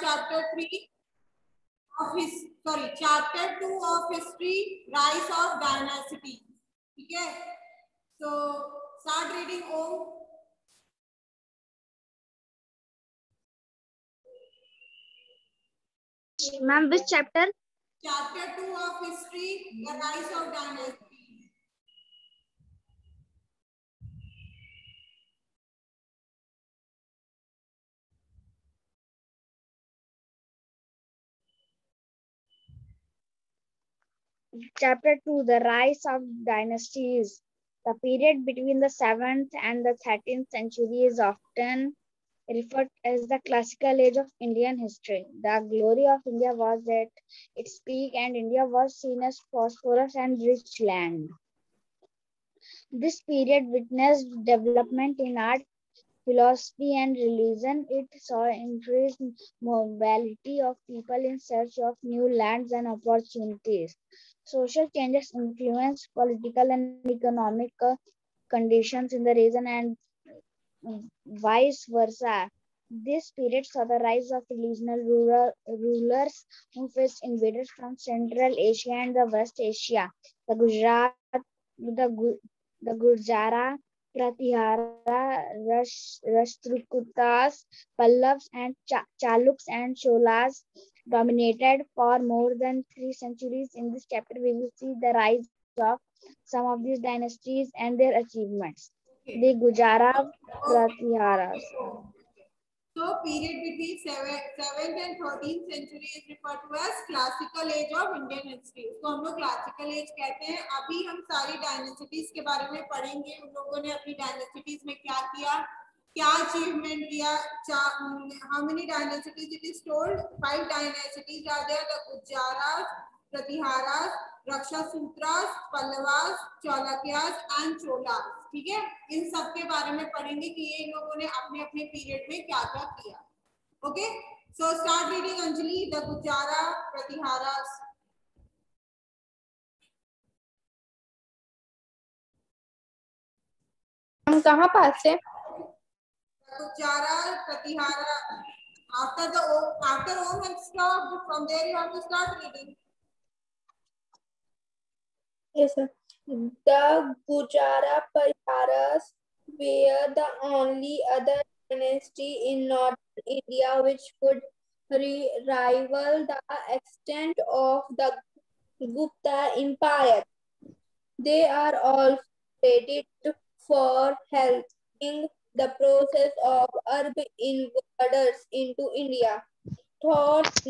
chapter 3 of his chapter 2 of history, rise of dynasty. ठीक है, so start reading. Om. Ma'am, which chapter? Chapter 2 of history, the rise of dynasty. Chapter 2, the rise of dynasties. The period between the 7th and the 13th century is often referred as the classical age of Indian history. The glory of India was at its peak, and India was seen as prosperous and rich land. This period witnessed development in art, philosophy, and religion. It saw increased mobility of people in search of new lands and opportunities. Social changes influenced political and economic conditions in the region and vice versa. This period saw the rise of regional rulers who faced invaders from Central Asia and the West Asia. The Gurjara, Pratihara, Rashtrakutas, Pallavs, and Chaluks and Cholas dominated for more than 3 centuries. In this chapter, we will see the rise of some of these dynasties and their achievements. The Gujara Pratiharas. So period between 7th and 13th century is referred to as classical age of Indian history. उसको हम लोग classical age कहते हैं. अभी हम सारी डायनेसिटीज के बारे में पढ़ेंगे. उन लोगों ने अपनी डायनेसिटीज में क्या किया, क्या अचीवमेंट किया. How many dynasties it is told? 5 dynasties are there: the Gujaras, Pratiharas, Rakshasutras, Pallavas, Chalukyas and Cholas. ठीक है, इन सब के बारे में पढ़ेंगे कि ये इन लोगों ने अपने अपने पीरियड में क्या क्या किया. Okay, so start reading Anjali. The गुजारा प्रतिहारास. हम कहाँ पास से? गुजारा Pratihara. After Om and stop. From there you have to start reading. Yes, sir. The Gujara Pariharas were the only other dynasty in northern India which could rival the extent of the Gupta Empire. They are also credited for helping the process of Arab invaders into India. Thought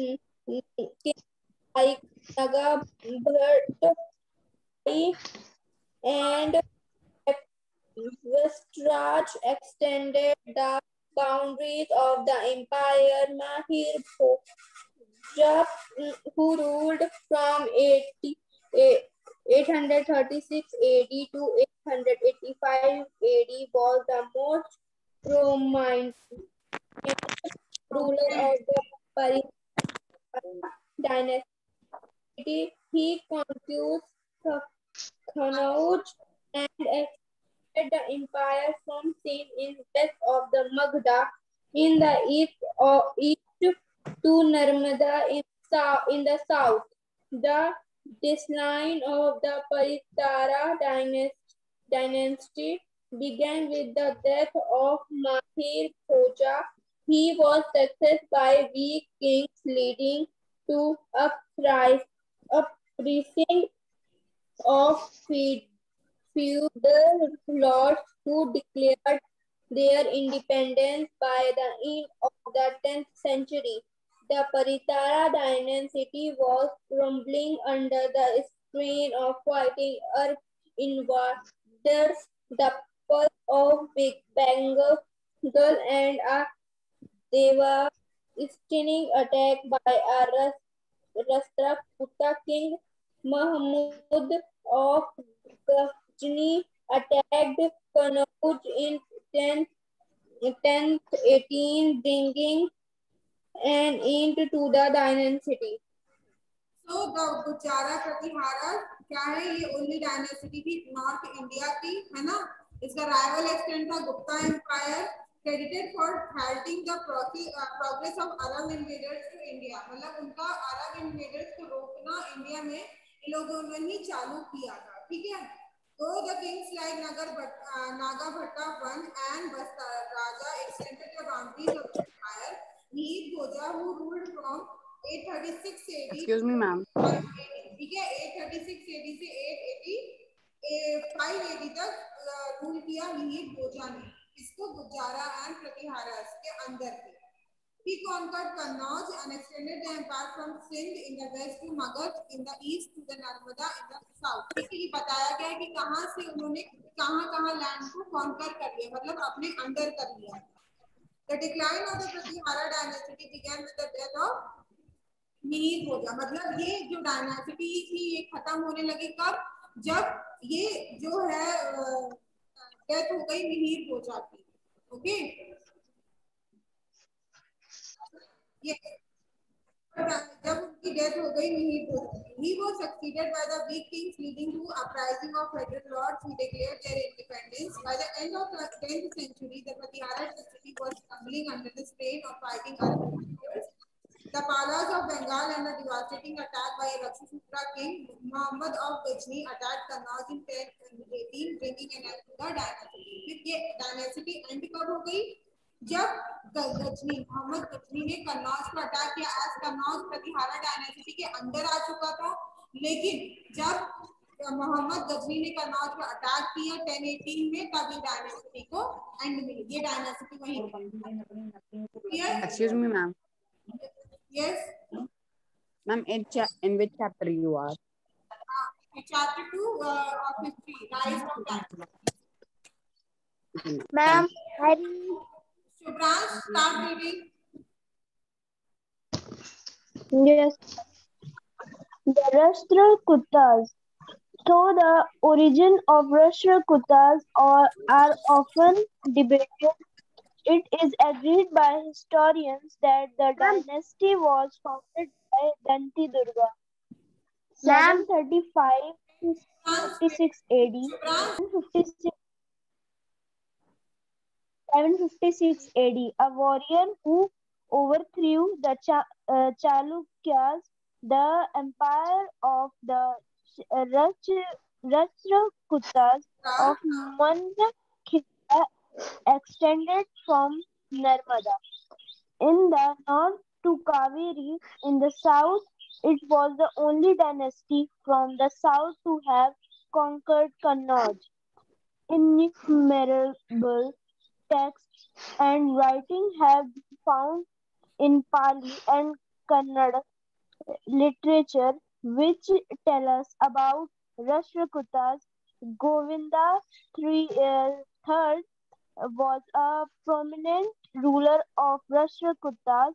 like Naga Bhatt and Vestraj extended the boundaries of the empire. Mahir Bhojap, who ruled from 836 AD to 885 AD, was the most prominent ruler of the Parithara dynasty. He conquered Kannauj and extended the empire from Sindh in west of the Magadha in the east to Narmada in the south. The decline of the Parithara dynasty began with the death of Mahir Bhoja. He was succeeded by weak kings, leading to uprising of feudal lords who declared their independence by the end of the 10th century. The Parithara dynasty was crumbling under the strain of fighting Arab invaders, the people of Big Bengal, and a devastating attack by a Rashtrakuta king. Mahmud of Ghazni attacked Kannauj in 1018, bringing an end to the dynasty. So the Gujara Pratihara क्या है? ये only dynasty थी North India की, है ना. इसका rival extent था Gupta empire. credited for halting the progress of Arab invaders to India. मतलब उनका अरब इन्वेडर्स को रोकना इंडिया में इन लोगों ने ही चालू किया था, ठीक है। तो the kings like Nagabhatta I and Raja extended the boundaries of the empire. Mihir Bhoja, who ruled from 836 AD Excuse me, ma'am. 580, ठीक है, 836 AD से 580 तक रूल किया मिहिर भोजा ने। इसको गुजारा एंड प्रतिहारा के अंदर थे। He conquered Kannauj and extended the empire from Sindh in the west to Magadh in the east to the Narmada in the south। ठीक है, ये बताया गया है कि कहां से उन्होंने कहां लैंड को कॉन्कर कर लिया, मतलब अपने अंडर कर लिया। The decline of the Pratihara dynasty began with the death of Mihir भोजा। मतलब ये जो डायनासिटी थी ये खत्म होने लगी कब? जब ये जो है डेथ हो गई मिहिर भोजा की। ओके, ये जब उनकी डेथ हो गई मिहिर भोजा की, he was succeeded by the weak kings leading to uprising of federal lords who declared their independence. By the end of the 10th century, the Patihara dynasty was crumbling under the strain of fighting Arab invaders. The Palas of Bengal and the devastating attack by Rakshasutra king Muhammad of Ghazni attacked Kannauj in 1018, bringing an end to the dynasty. फिर ये dynasty end कब हो गई? जब गजनी मोहम्मद गजनी ने कन्नौज पर attack किया। आज कन्नौज प्रतिहारा डायनेसिटी के अंदर आ चुका था, लेकिन जब मोहम्मद गजनी ने कन्नौज पर अटैक किया 1018 में, तब ये डायनेसिटी को एंड मिली। ये डायनेसिटी वहीं। Excuse me, ma'am. Yes. Ma'am, in which chapter you are? Chapter 2 of history, Rise of Dynasty. Ma'am, Shubhransh, start reading. Yes. The Rashtrakutas. So the origin of Rashtrakutas are often debated. It is agreed by historians that the dynasty was founded by Danti Durga, 735 to 56 AD, 756 AD, a warrior who overthrew the Chalukyas, the empire of the Rashtrakutas of Mandakya extended from Narmada in the north to Kaveri in the south. It was the only dynasty from the south to have conquered Kannauj. Innumerable texts and writings have been found in Pali and Kannada literature which tell us about Rashtrakutas. Govinda III was a prominent ruler of Rashtrakutas,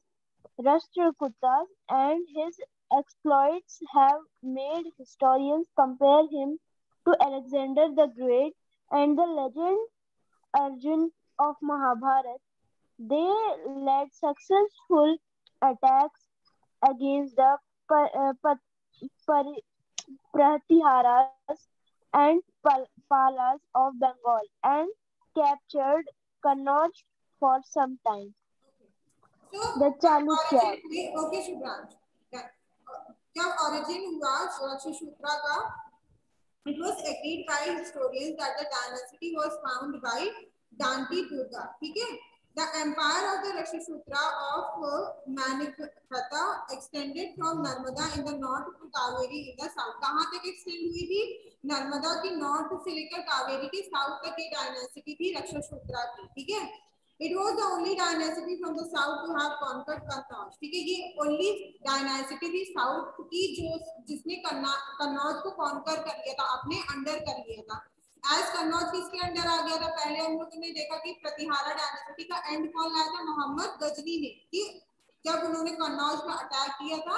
and his exploits have made historians compare him to Alexander the Great and the legend Arjun of Mahabharata. They led successful attacks against the Pratiharas and Palas of Bengal and captured Kannauj for some time. So, The Chalukyas. Okay, Shubhransh. जब origin हुआ Rakshasutra का, it was agreed by historians that the dynasty was founded by Danti Durga. ठीक है? The empire of the Rakshasutra of Manikrata extended from Narmada in the north to Kaveri in the south. कहाँ तक extend हुई थी? नर्मदा की north से लेकर कावेरी के south तक ये dynasty थी Rakshasutra की, ठीक है? It was the only dynasty from the south to have conquered Kannauj. ठीक है, ये only dynasty थी south की जिसने कन्नौज को conquer कर लिया था, अपने अंडर कर लिया था। As कन्नौज किसके अंडर आ गया था? पहले हम लोगों ने देखा कि प्रतिहारा डायनेसिटी का एंड कौन लाया था? मोहम्मद गजनी ने। कि जब उन्होंने कन्नौज पर अटैक किया था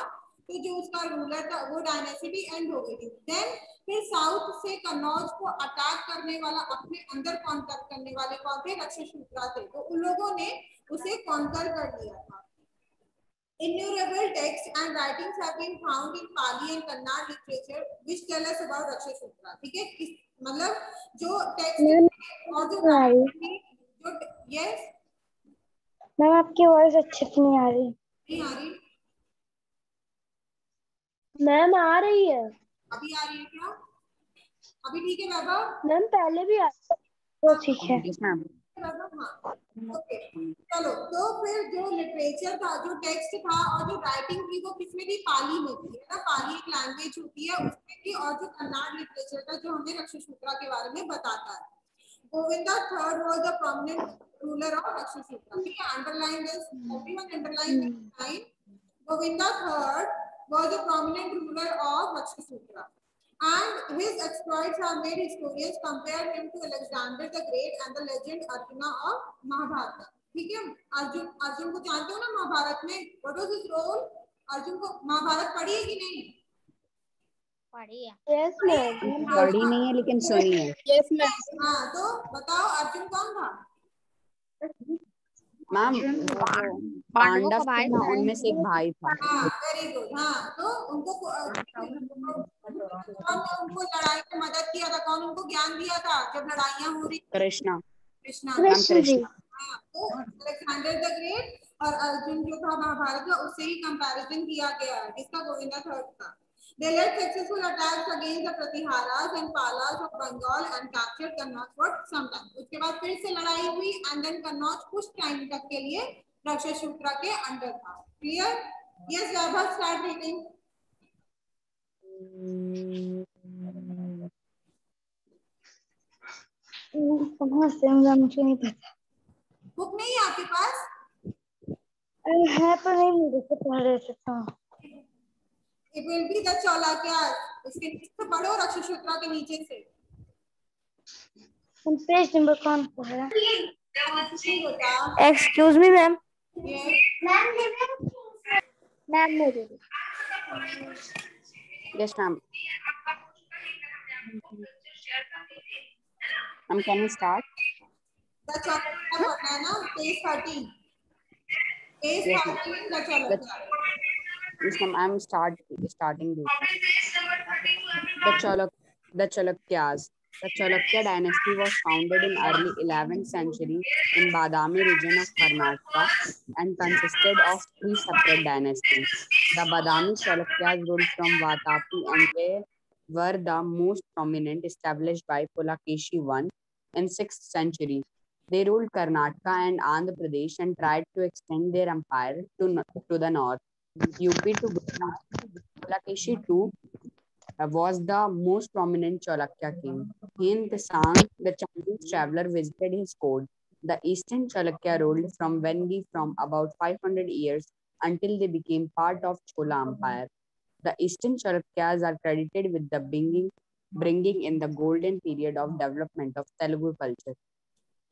तो जो उसका रूलर था वो डायनेसिटी एंड हो गई थी। देन फिर साउथ से कन्नौज को अटैक करने वाला, अपने अंदर कॉन्कर करने वाले कौन थे? रक्षासूत्रा थे। तो उन लोगों ने उसे कॉन्कर कर लिया था। Innumerable texts and writings have been found in Pali and Kannada literature which tell us about Rakshasutra. ठीक है, मतलब जो टेक्स्ट और जो yes मैम आपकी वॉइस अच्छे से नहीं आ रही। नहीं आ रही? मैम आ रही है। अभी आ रही है क्या? अभी ठीक है वैभव? मैम पहले भी आ तो ठीक है। Yes, ma'am. वैभव हाँ ओके। चलो तो फिर जो लिटरेचर था, जो टेक्स्ट था और जो राइटिंग थी वो किसमें थी? पाली में थी, है ना। पाली एक लैंग्वेज होती है, उसमें थी। और जो कन्नड़ लिटरेचर था जो हमें रक्षसूत्रा के बारे में बताता है। Govinda third was the prominent ruler of Rashtrakuta. ठीक है, underline this, everyone underline this line. Govinda III was a prominent ruler of Rakshasutra, and his exploits have made historians compare him to Alexander the Great and the legend Arjuna of Mahabharata. ठीक है, अर्जुन अर्जुन को जानते हो ना महाभारत में? What was his role? Arjun को महाभारत पढ़ी है कि नहीं? पढ़ी है। Yes ma'am. पढ़ी नहीं है लेकिन सुनी है। Yes, ma'am. हाँ तो बताओ अर्जुन कौन था? मैम वो जो पांडव थे ना उनमें से एक भाई था। हाँ वेरी गुड। हाँ तो उनको कौन उनको लड़ाई में मदद किया था? कौन उनको ज्ञान दिया था जब लड़ाइयाँ हो रही? कृष्णा। कृष्णा। मैम कृष्ण जी। कृष्णा। हाँ तो अलेक्जेंडर द ग्रेट और अर्जुन जो था महाभारत का, उससे ही कंपैरिजन किया गया है, जिसका गोविंदा थर्ड था। They led successful attacks against the Pratiharas and Palas of Bengal and captured Kannauj for some time. उसके बाद फिर से लड़ाई हुई and then Kannauj कुछ टाइम तक के लिए रक्षसूत्रा के अंडर था। Clear? Yes, Vaibhav, start reading. कहाँ से होगा मुझे नहीं पता। बुक नहीं है आपके पास? है पर नहीं मेरे से पढ़ रहे थे तो। It will be the Cholakyas. इसके नीचे से पढ़ो, रक्षसूत्रा के नीचे से। पेज नंबर कौन सा है? होता एक्सक्यूज मी मैम। ये मैम मेरे Yes, ma'am. Ma'am, can we start? the Cholakya पढ़ना है ना, page 13। Page Yes, ma'am. 13 the Cholakya। Yes, ma'am. I'm starting this. The Chalukyas. The Chalukya dynasty was founded in early 11th century in Badami region of Karnataka and consisted of three separate dynasties. The Badami Chalukyas ruled from Vatapi and they were the most prominent, established by Pulakeshi I in 6th century. They ruled Karnataka and Andhra Pradesh and tried to extend their empire to the north. UP to Gujarat. Pulakeshi II was the most prominent Cholakya king. In Tsang, the Chinese traveler visited his court. The eastern Cholakya ruled from Vengi from about 500 years until they became part of Chola Empire. The eastern Cholukyas are credited with the bringing in the golden period of development of Telugu culture,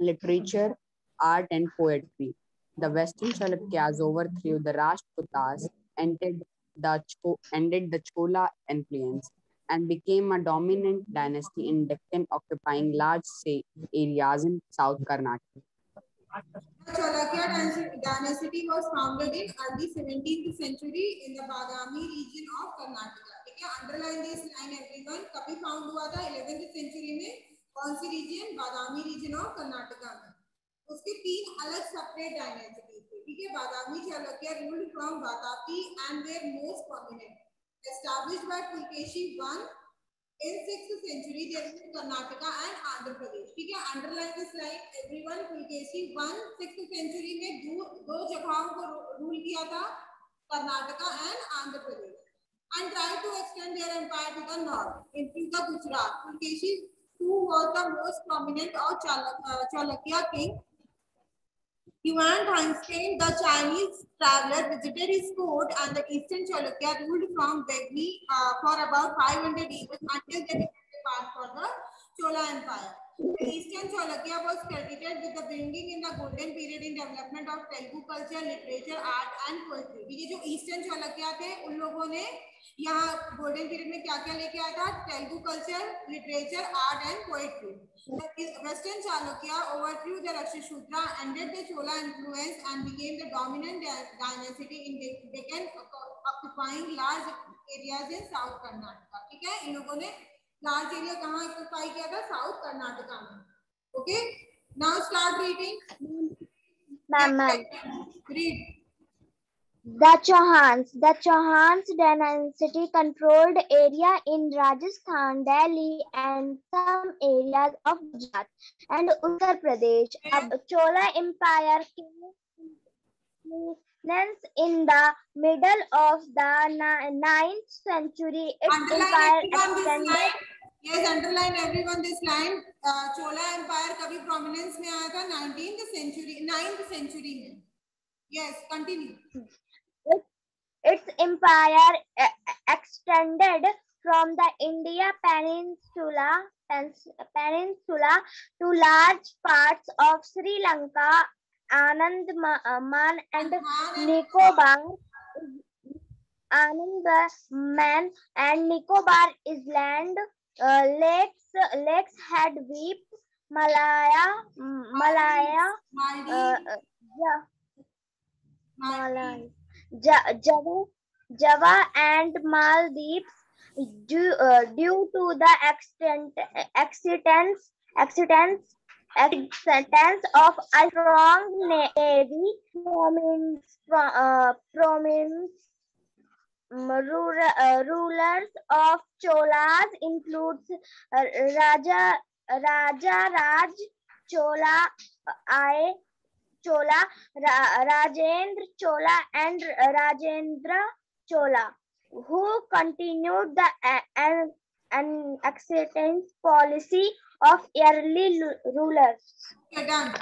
literature, art, and poetry. The western Chalukyas overthrew the Rajputas, ended the Chola influence, and became a dominant dynasty in Deccan, occupying large areas in South Karnataka. The Cholakya dynasty was founded in early 17th century in the Badami region of Karnataka. ठीक है, underline this line everyone. कभी found हुआ था 11th century में? कौन सी region? Badami region of Karnataka में। उसके तीन अलग separate dynasties थे। ठीक है, बादामी Chalukya ruled from Vatapi and were most prominent. Established by Pulkeshi I in 6th century, they ruled Karnataka and Andhra Pradesh. ठीक है, underline this line everyone. Pulkeshi I 6th century में दो जगहों को रूल किया था, Karnataka and Andhra Pradesh, and tried to extend their empire to the north into the Gujarat. Pulkeshi II was the most prominent of Cholakya king. Yuan Tangstein, the Chinese traveler, visited his court, and the eastern Cholakya ruled from Begni for about 500 years until they became a part for the Chola Empire. The eastern Cholakya was credited with the bringing in the golden period in development of Telugu culture, literature, art, and poetry. ये जो eastern Cholakya थे, उन लोगों ने यहाँ golden period में क्या क्या लेके आया था? Telugu culture, literature, art, and poetry. The western Chalukya overthrew the Rakshasutra, ended the Chola influence, and became the dominant dynasty in Deccan, occupying large areas in South Karnataka. ठीक है, इन लोगों ने large area कहाँ occupy किया था? South Karnataka में. Okay, now start reading. ma'am. Read. The Chauhans dynasty controlled area in Rajasthan, Delhi, and some areas of Gujarat and Uttar Pradesh. Chola Empire came in the middle of the 9th century. Its Underline empire everyone this extended. line. Yes, underline everyone this line. Chola Empire कभी prominence में आया था 9th century में. Yes, continue. Its empire extended from the India peninsula to large parts of Sri Lanka, Andaman and Nicobar. Andaman and Nicobar Island, Lakes Headweep, Java and Maldives. Due to the accidents of a strong navy, rulers of Cholas includes Raja Raj Chola, Rajendra Chola and Rajendra Chola, who continued the acceptance policy of early rulers. Okay, done.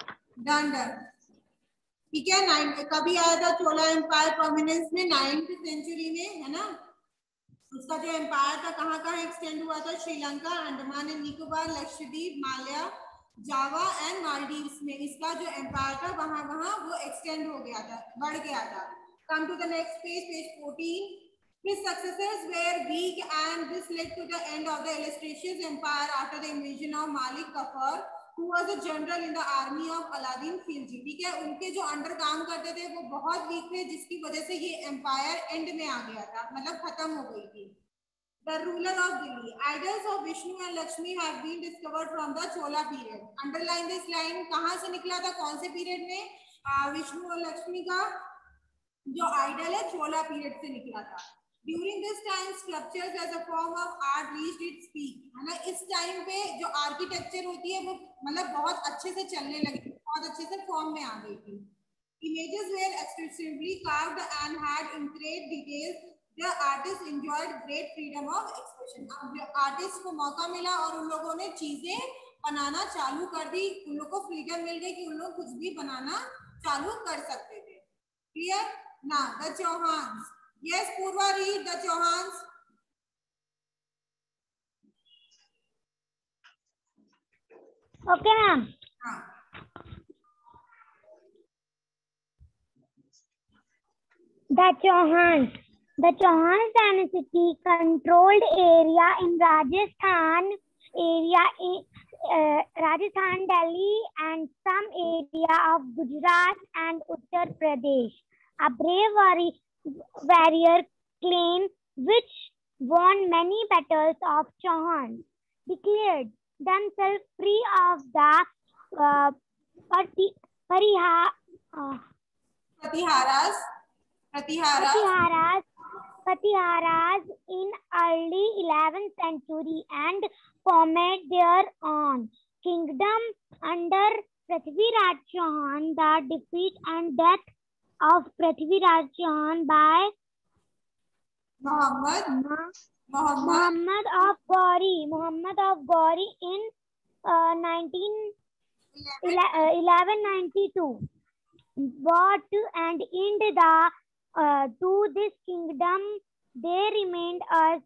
ठीक है. कभी आया था चोला empire prominence में 9th century में, है ना. उसका जो एम्पायर था कहाँ एक्सटेंड हुआ था? Sri Lanka, Andaman and Nicobar, Lakshadweep, Mallya, Java and Maldives में इसका जो एम्पायर था वहां वो एक्सटेंड हो गया था, बढ़ गया था. Come to the next page 14. His successors were weak and this led to the end of the illustrious empire after the invasion of Malik Kafur, who was a general in the army of Alauddin Khilji. ठीक है, उनके जो under काम करते थे वो बहुत week थे, जिसकी वजह से ये एम्पायर एंड में आ गया था, मतलब खत्म हो गई थी. The ruler of Delhi. Idols of Vishnu and Lakshmi have been discovered from the Chola period. Underline this line. कहाँ से निकला था, कौन से पीरियड में? विष्णु और लक्ष्मी का जो आइडल है चोला पीरियड से निकला था. During this time, sculptures as a form of art reached its peak. है ना, इस टाइम पे जो आर्किटेक्चर होती है वो मतलब बहुत अच्छे से चलने लगी, बहुत अच्छे से फॉर्म में आ गई थी. Images were extensively carved and had intricate details. The artists enjoyed great freedom of expression. अब आर्टिस्ट को मौका मिला और उन लोगों ने चीजें बनाना चालू कर दी, उन लोगों को फ्रीडम मिल गई कि उन लोग कुछ भी बनाना चालू कर सकते थे. क्लियर ना? The Chauhans. Yes, Purva, read the Chauhans. Okay, ma'am. The Chauhans dynasty controlled area in Rajasthan, Delhi, and some area of Gujarat and Uttar Pradesh. A brave warrior clan which won many battles of Chauhan declared themselves free of the Pratiharas in early 11th century and formed their own kingdom under Prithviraj Chauhan. The defeat and death of Prithviraj Chauhan by Muhammad of Ghori in 1192 brought an end to this kingdom. They remained as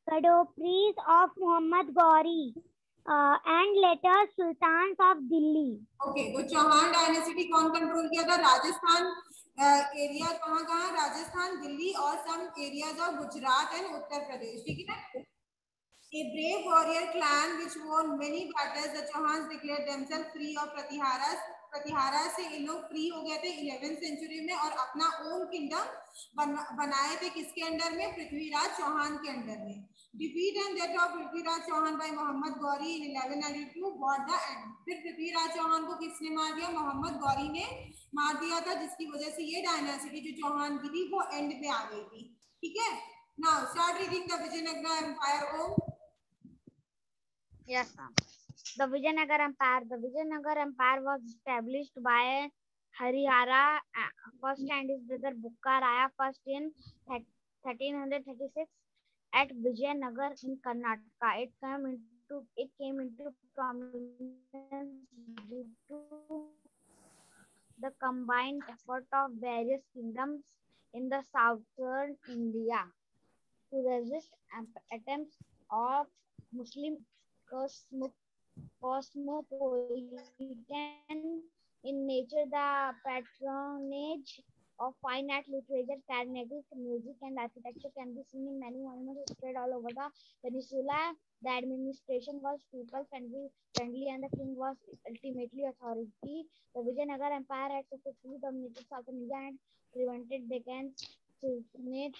Padopri's of Muhammad Ghori and later sultans of Delhi. Okay, तो Chauhan dynasty कौन control किया था? Rajasthan area, कहाँ? राजस्थान, दिल्ली और some areas of Gujarat and Uttar Pradesh. ठीक है ना? A brave warrior clan which won many battles, the Chauhans declared themselves free of Pratiharas Pratihara से इन लोग फ्री हो गए थे 11वीं सेंचुरी में और अपना ओन किंगडम बनाए थे किसके अंडर में, पृथ्वीराज चौहान के अंडर में। Defeat and death of Prithviraj Chauhan by Mohammad Ghori in 1192 brought the end. फिर पृथ्वीराज चौहान को किसने मार दिया, मोहम्मद गौरी ने मार दिया था, जिसकी वजह से ये डायनासिटी जो चौहान की थी वो एंड पे आ गई थी। ठीक है, now start reading the Vijayanagara empire. Om. Yes, ma'am. The Vijayanagar Empire was established by Harihara first and his brother Bukka Raya first in 1336 at Vijayanagar in Karnataka. It came into prominence due to the combined effort of various kingdoms in the southern India to resist attempts of Muslim cosmopolitan in nature. The patronage of fine art, literature, ceramics, music, and architecture can be seen in many monuments spread all over the peninsula. The administration was people friendly and the king was ultimately authority. The Vijayanagar Empire had successfully dominated southern India and prevented Deccan Sultanate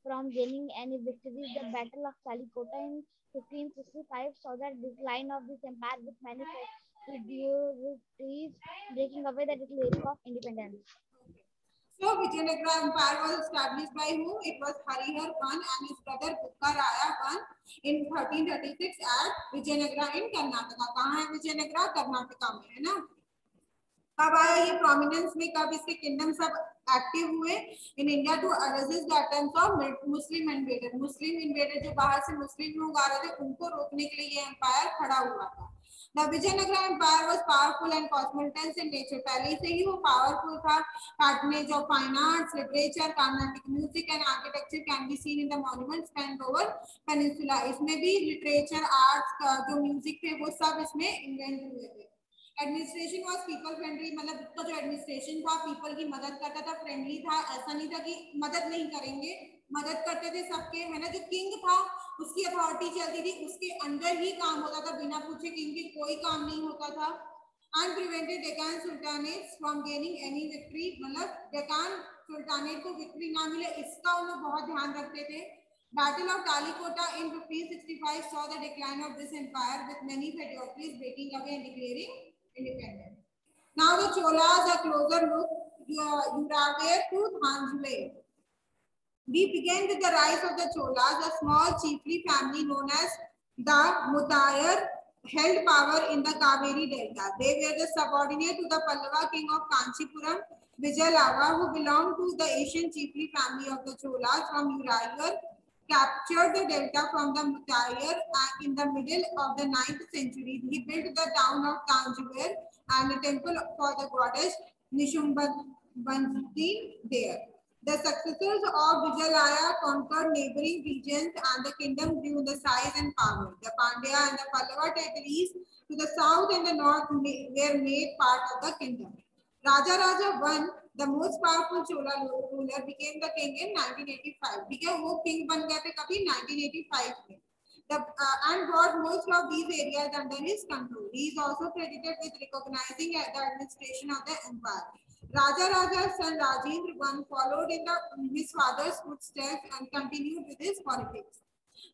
from gaining any victories. The Battle of Chalikota in 1565 saw the decline of this empire with many feudities breaking away the declaring of independence. So Vijayanagara Empire was established by whom? It was Harihar I and his brother Bukka Raya I in 1336 at Vijayanagara in Karnataka. कहाँ है विजयनगरा? कर्नाटका में है ना। कब आया ये prominence में, कब इसके किंगडम सब एक्टिव हुए in India to resist the attempts of Muslim invader. Muslim invader जो बाहर से मुस्लिम लोग आ रहे थे उनको रोकने के लिए ये एम्पायर खड़ा हुआ था। The Vijayanagara Empire was powerful and cosmopolitan in nature. पहले से ही वो पावरफुल था। Patronage of fine arts, literature, Carnatic music and architecture can be seen in the monuments spanned over peninsula. इसमें भी literature, arts का जो music थे वो सब इसमें इन्वेंट हुए थे। एडमिनिस्ट्रेशन वॉज पीपल फ्रेंडली, मतलब उसका जो एडमिनिस्ट्रेशन था पीपल की मदद करता था, फ्रेंडली था। ऐसा नहीं था कि मदद नहीं करेंगे, मदद करते थे सबके, है ना। जो किंग था उसकी अथॉरिटी चलती थी, उसके अंदर ही काम होता था, बिना पूछे किंग के कोई काम नहीं होता था। And prevented Deccan sultanate from gaining any victory, मतलब डेकान सुल्तानेट को विक्ट्री ना मिले इसका उन लोग बहुत ध्यान रखते थे। Battle of Talikota in 1565 saw the decline of this empire with many feudalities breaking away and declaring independent. Now the Cholas, a closer look, Uravir to Thanjavur. We begin with the rise of the Cholas, a small chiefly family known as the Mutayar, held power in the Kaveri Delta. They were the subordinate to the Pallava king of Kanchipuram, Vijayalava, who belonged to the Asian chiefly family of the Cholas from Uraiyur, captured the delta from the Mutayar in the middle of the 9th century. He built the town of Tanjavur and a temple for the goddess Nishumbanti there. The successors of Vijayalaya conquered neighboring regions and the kingdom grew in the size and power. The Pandya and the Pallava territories to the south and the north were made part of the kingdom. Raja I, the most powerful Chola ruler, became the king in 1985. ठीक है, वो king बन गए थे कभी 1985 में. And brought most of these areas under his control. He is also credited with recognizing the administration of the empire. Raja's son Rajendra I followed in his father's footsteps and continued with his politics.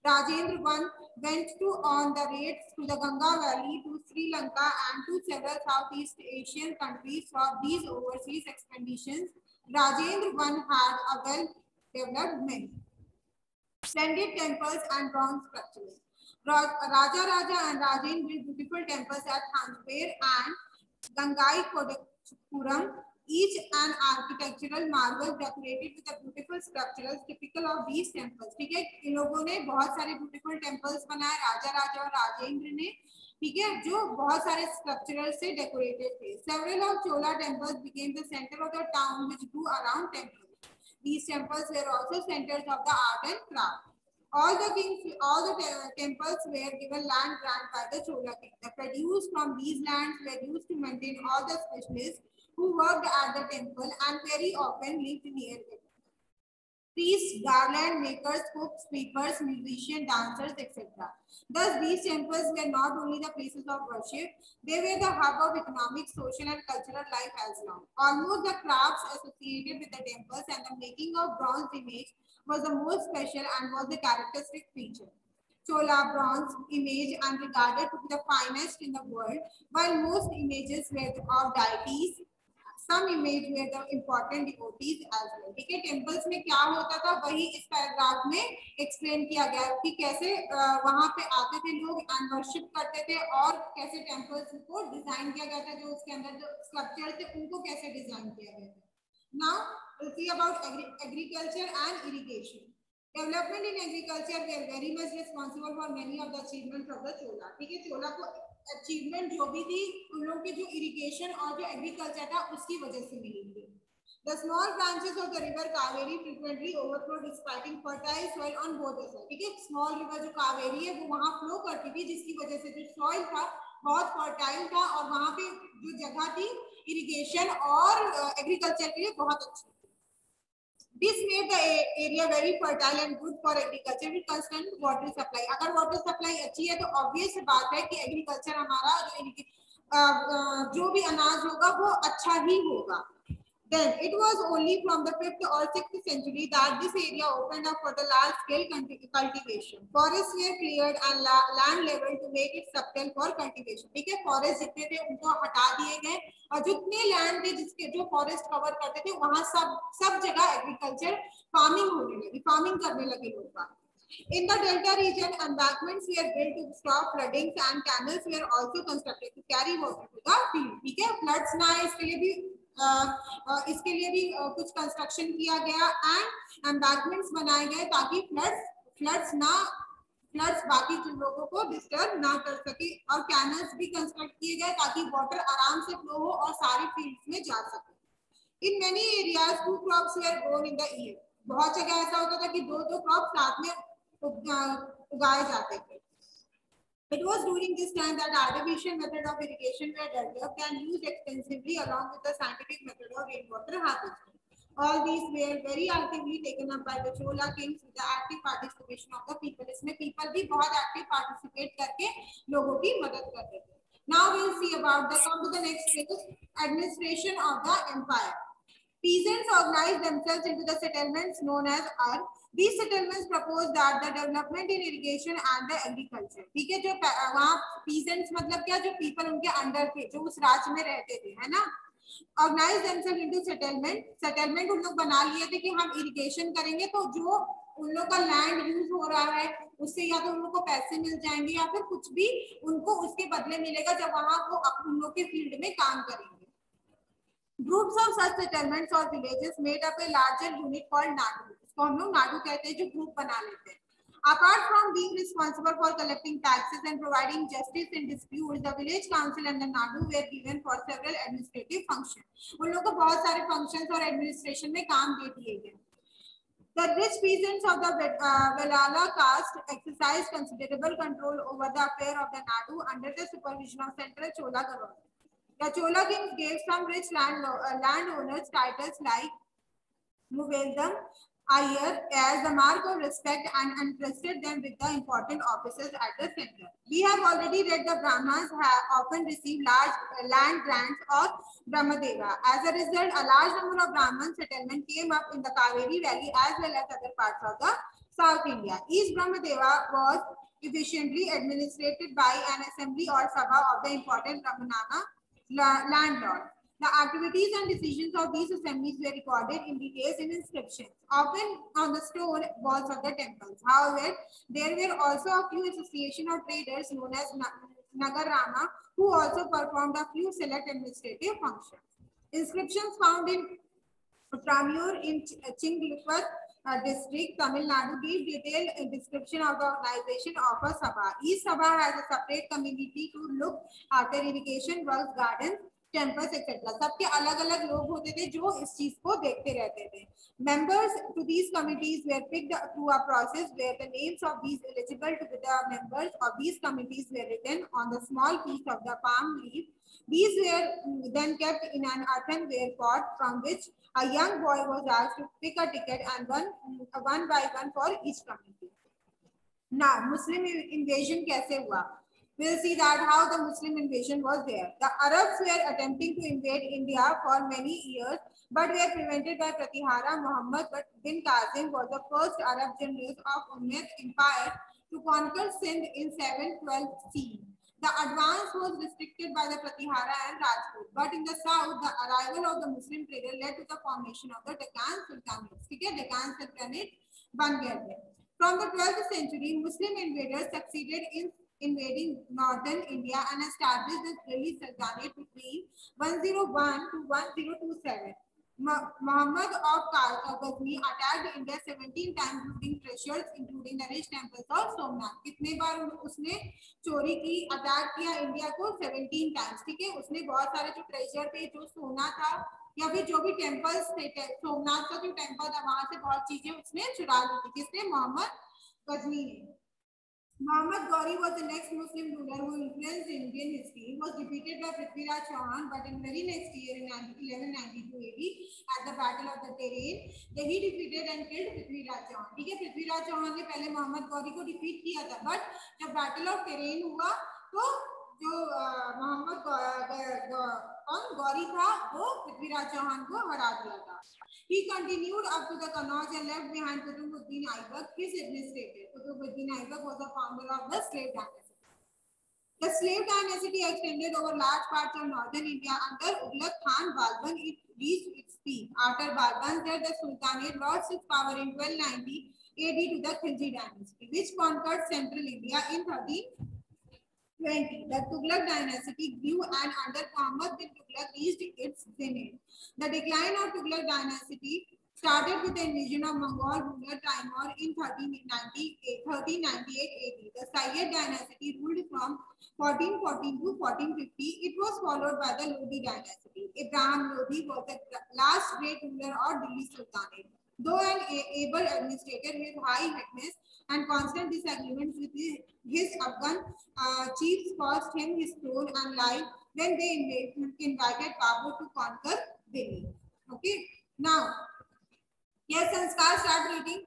Rajendra I went on the raids to the Ganga Valley, to Sri Lanka and to several Southeast Asian countries. For these overseas expeditions, Rajendra I had a well-developed many splendid temples and bronze structures. Raja and Rajendra built beautiful temples at Thanjavur and Gangaikondapuram, each an architectural marvel decorated with a beautiful structures typical of these temples. ठीक है, इन लोगों ने बहुत सारे beautiful temples बनाए, राजा और राजेंद्र ने, ठीक है, जो बहुत सारे structural से decorated थे. Several of Chola temples became the center of the town which grew around temples. These temples were also centers of the art and craft. All the temples were given land grant by the Chola king. The produce from these lands were used to maintain all the specialists who worked at the temple and very often lived near them. priests, garland makers, cooks, sweepers, musicians, dancers, etc. Thus, these temples were not only the places of worship, they were the hub of economic, social, and cultural life as well. Almost the crafts associated with the temples and the making of bronze image was the most special and was the characteristic feature. Chola bronze image and regarded to be the finest in the world, while most images were of deities. Some image were the important devotees as well. ठीक है, temples में क्या होता था वही इस paragraph में explain किया गया कि कैसे वहां पे आते थे लोग एंड वर्शिप करते थे और कैसे टेम्पल्स को डिजाइन किया गया था, जो उसके अंदर जो स्ट्रक्चर थे उनको कैसे डिजाइन किया गया था. Now we'll see about agriculture and irrigation. Development in agriculture were very much responsible for many of the achievements of the Chola. ठीक है, चोला को अचीवमेंट जो भी थी उन लोगों के जो इरिगेशन और जो एग्रीकल्चर था उसकी वजह से मिली थी. The small branches of the river Kaveri frequently overflow despite fertile soil on both the sides. ठीक है, स्मॉल रिवर जो कावेरी है वो वहां फ्लो करती थी जिसकी वजह से जो सॉइल था बहुत फर्टाइल था और वहां पे जो जगह थी इरिगेशन और एग्रीकल्चर के लिए बहुत अच्छी. This made the area very fertile and good for agriculture with constant water supply. अगर water supply अच्छी है तो obvious बात है कि agriculture हमारा जो भी अनाज होगा वो अच्छा ही होगा. Then it was only from the 5th or 6th century that this area opened up for the large-scale cultivation. Forests were cleared and land leveled to make it subtle for cultivation. ठीक है, forest जितने थे उनको हटा दिए गए और जितने लैंड थे जिसके जो फॉरेस्ट कवर करते थे वहां सब जगह एग्रीकल्चर फार्मिंग होने लगी, फार्मिंग करने लगे लोग. In the delta region, embankments were built to stop floodings and canals were also constructed to carry water to the field. ठीक है, फ्लड्स ना आए इसके लिए भी कुछ कंस्ट्रक्शन किया गया एंड एम्बैंकमेंट्स बनाए गए ताकि फ्लड्स बाकी लोगों को डिस्टर्ब ना कर सके और कैनल्स भी कंस्ट्रक्ट किए गए ताकि वाटर आराम से फ्लो हो और सारी फील्ड्स में जा सके. In many areas 2 crops were grown in the year. बहुत जगह ऐसा होता था कि दो क्रॉप साथ में उगाए जाते थे. It was during this time that artificial method of irrigation were developed and used extensively along with the scientific method of rainwater harvesting. All these were very actively taken up by the Chola kings with the active participation of the people. इसमें people भी बहुत active participate करके लोगों की मदद करते थे. Now we'll see about come to the next phase, administration of the empire. Peasants organized themselves into the settlements known as Ar. These settlements proposed that the development in irrigation and the agriculture. ठीक है, जो वहाँ peasants मतलब क्या, जो people उनके under थे, जो उस राज्य में रहते थे, है ना. Organize themselves into settlement. Settlement उन लोग बना लिए थे कि हम irrigation करेंगे तो जो उन लोग का लैंड यूज हो रहा है उससे या तो उन लोग को पैसे मिल जाएंगे या फिर कुछ भी उनको उसके बदले मिलेगा जब वहां वो उन लोग के फील्ड में काम करेंगे. Groups of such settlements or villages made up a larger unit called Nadu. इसको हम लोग नाडू कहते हैं, जो ग्रुप बना लेते हैं. Apart from being responsible for collecting taxes and providing justice in disputes, the village council and the Nadu were given for several administrative functions. उन लोगों को बहुत सारे functions और administration में काम दे दिए गए. The rich peasants of the Velala caste exercised considerable control over the affair of the Nadu under the supervision of central Chola government. The Chola kings gave some rich landowners titles like Muveldam Iyer as the mark of respect and entrusted them with the important offices at the center. We have already read the Brahmins have often received large land grants of Brahmadeva. As a result, a large number of Brahmin settlements came up in the Kaveri Valley as well as other parts of the South India. Each Brahmadeva was efficiently administered by an assembly or sabha of the important Brahmana landlord. The activities and decisions of these assemblies were recorded in details in inscriptions, often on the stone walls of the temples. However, there were also a few association of traders known as Nagarama who also performed a few select administrative functions. Inscriptions found in Tramur in Chinglipat district, Tamil Nadu, give detailed description of the organization of a sabha. Each sabha has a separate committee to look after irrigation works, gardens, temples etcetera, सबके अलग अलग लोग होते थे जो इस चीज को देखते रहते थे. Members to these committees were picked through a process where the names of these eligible to be the members of these committees were written on the small piece of the palm leaf. These were then kept in an earthenware pot from which a young boy was asked to pick a ticket and one by one for each committee. Now, Muslim invasion कैसे हुआ? We'll see that how the Muslim invasion was there. The Arabs were attempting to invade India for many years, but were prevented by Pratihara. Muhammad bin Qasim was the first Arab general of Umayyad Empire to conquer Sindh in 712 CE. The advance was restricted by the Pratihara and Rajput, but in the south, the arrival of the Muslim trader led to the formation of the Deccan Sultanate. ठीक है, Deccan Sultanate बन गए थे. From the 12th century, Muslim invaders succeeded in invading northern India and established the Delhi Sultanate between 101 to 1027. Muhammad of Ghazni attacked India 17 times, looting treasures, including the rich temples of Somnath. कितने बार उसने चोरी की, attack किया India को 17 times. ठीक है, उसने बहुत सारे जो ट्रेजर थे, जो सोना था या फिर जो भी टेम्पल्स थे, सोमनाथ का जो टेम्पल था वहां से बहुत चीजें उसने चुरा ली थी. किसने? मोहम्मद गजनी ने. Muhammad Ghori was the next Muslim ruler who influenced Indian history. He was defeated by Prithviraj Chauhan, but in very next year in 1192 AD at the Battle of the Terrain, he defeated and killed Prithviraj Chauhan. ठीक है, पृथ्वीराज चौहान ने पहले मोहम्मद गौरी को defeat किया था, but जब battle of terrain हुआ तो जो मोहम्मद गौरी था वो पृथ्वीराज चौहान को हरा दिया था. He continued up to the Kannauj and left behind Qutbuddin Aibak, his administrator. Qutbuddin Aibak was the founder of the slave dynasty. The slave dynasty extended over large parts of northern India under Ughlaq Khan Balban. It reached its peak. After Balban's death, the Sultanate lost its power in 1290 AD to the Khilji dynasty, which conquered central India in 1320. The Tughlaq dynasty grew and under Muhammad bin Tughlaq reached its zenith. The decline of Tughlaq dynasty started with the invasion of Mongol ruler Timur in 1398 AD. The Sayyid dynasty ruled from 1414 to 1450. It was followed by the Lodi dynasty. Ibrahim Lodi was the last great ruler of Delhi Sultanate. Though an able administrator with high headness and constant disagreements with his Afghan chiefs cost him his throne and life when they invited Babur to conquer Delhi. Okay, now yes, Sanskar, start reading.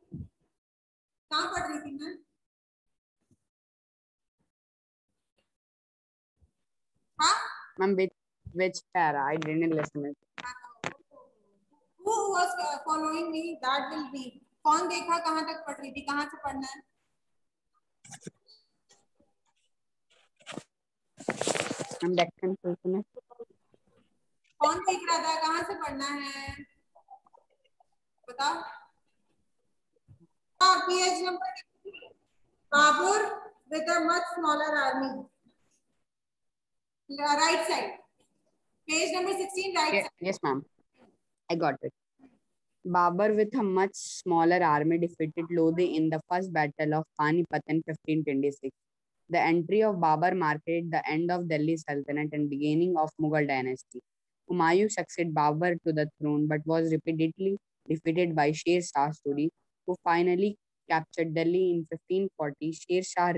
कहाँ पढ़ रही थी मैं? हाँ? Ma'am, which para? I didn't listen it. Who was following me? That will be. कौन देखा कहाँ तक पढ़ रही थी? कहाँ से पढ़ना है? I'm back and forth. कौन देख रहा था? कहाँ से पढ़ना है? बताओ. Page number 16. Babur with a much smaller army. Right side. Page number 16, right side. Yes, ma'am. I got it. Babur with a much smaller army defeated Lodi in the first battle of Panipat in 1526. The entry of Babur marked the end of Delhi Sultanate and beginning of Mughal dynasty. Humayun succeeded Babur to the throne but was repeatedly defeated by Sher Shah Suri, who finally captured Delhi in 1540. Sher Shah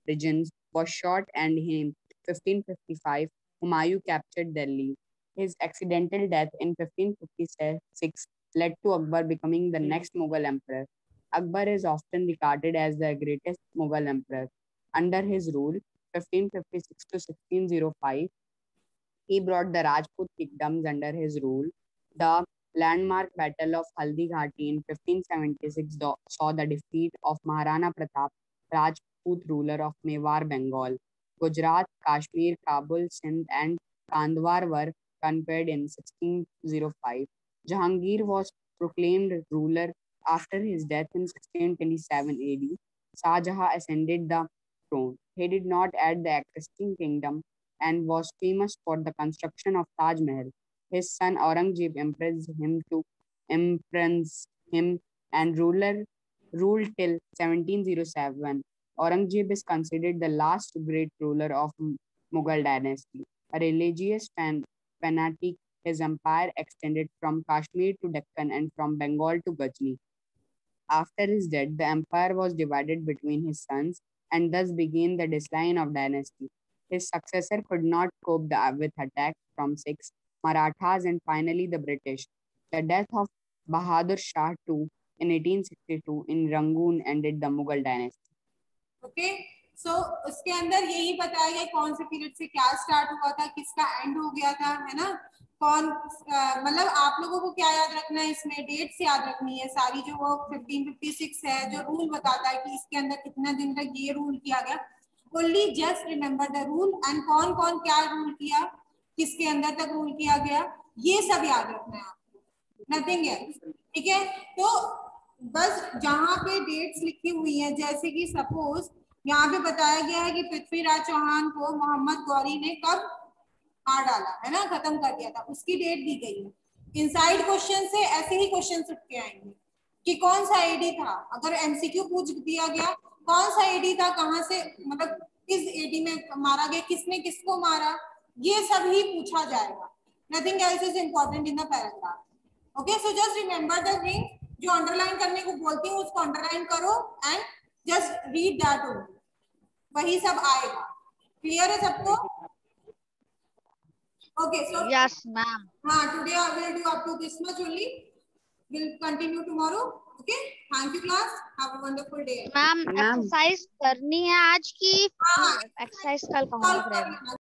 regent was shot and in 1555, Humayun captured Delhi. His accidental death in 1556 led to Akbar becoming the next Mughal emperor. Akbar is often regarded as the greatest Mughal emperor. Under his rule, 1556 to 1605, he brought the Rajput kingdoms under his rule. The landmark Battle of Haldi Ghati in 1576 saw the defeat of Maharana Pratap, Rajput ruler of Mewar, Bengal. Gujarat, Kashmir, Kabul, Sindh, and Kandwar were conquered in 1605. Jahangir was proclaimed ruler after his death in 1627 AD. Shah Jahan ascended the throne. He did not add the existing kingdom and was famous for the construction of Taj Mahal. His son Aurangzeb impressed him and ruled till 1707. Aurangzeb is considered the last great ruler of Mughal dynasty. A religious fanatic, his empire extended from Kashmir to Deccan and from Bengal to Ghazni. After his death, the empire was divided between his sons, and thus began the decline of dynasty. His successor could not cope with attacks from Sikhs, Marathas, and finally the British. The death of Bahadur Shah II in 1862 in Rangoon ended the Mughal dynasty. Okay so उसके अंदर यही बताया गया कौन से period से क्या start हुआ था, किसका एंड हो गया था, है ना। कौन मतलब आप लोगों को क्या याद रखना है, इसमें डेट्स याद रखनी है सारी, जो वो 1556 है जो रूल बताता है कि इसके अंदर कितना दिन तक ये रूल किया गया। Only just remember the rule and कौन कौन क्या रूल किया, किसके अंदर तक रूल किया गया, ये सब याद रखना है आपको, नथिंग एल्स, ठीक है। तो बस जहां पे डेट्स लिखी हुई हैं, जैसे कि सपोज यहाँ पे बताया गया है कि पृथ्वीराज चौहान को मोहम्मद गौरी ने कब मार डाला, है ना, खत्म कर दिया था, उसकी डेट दी गई है। इनसाइड क्वेश्चन से ऐसे ही क्वेश्चन उठ के आएंगे कि कौन सा एडी था, अगर एमसीक्यू पूछ दिया गया कौन सा एडी था, कहाँ से, मतलब किस एडी में मारा गया, किसने किसको मारा, ये सब ही पूछा जाएगा। Nothing else is important in the paragraph. Okay, so just remember the thing, जो अंडरलाइन करने को बोलती हूँ उसको अंडरलाइन करो and just read that only, वही सब आएगा। क्लियर है सबको? Okay, so yes ma'am. हाँ, today I will do up to this much only, will continue tomorrow. Okay, thank you class, have a wonderful day. Ma'am exercise करनी है आज की, एक्सरसाइज कल कहाँ रहेगा?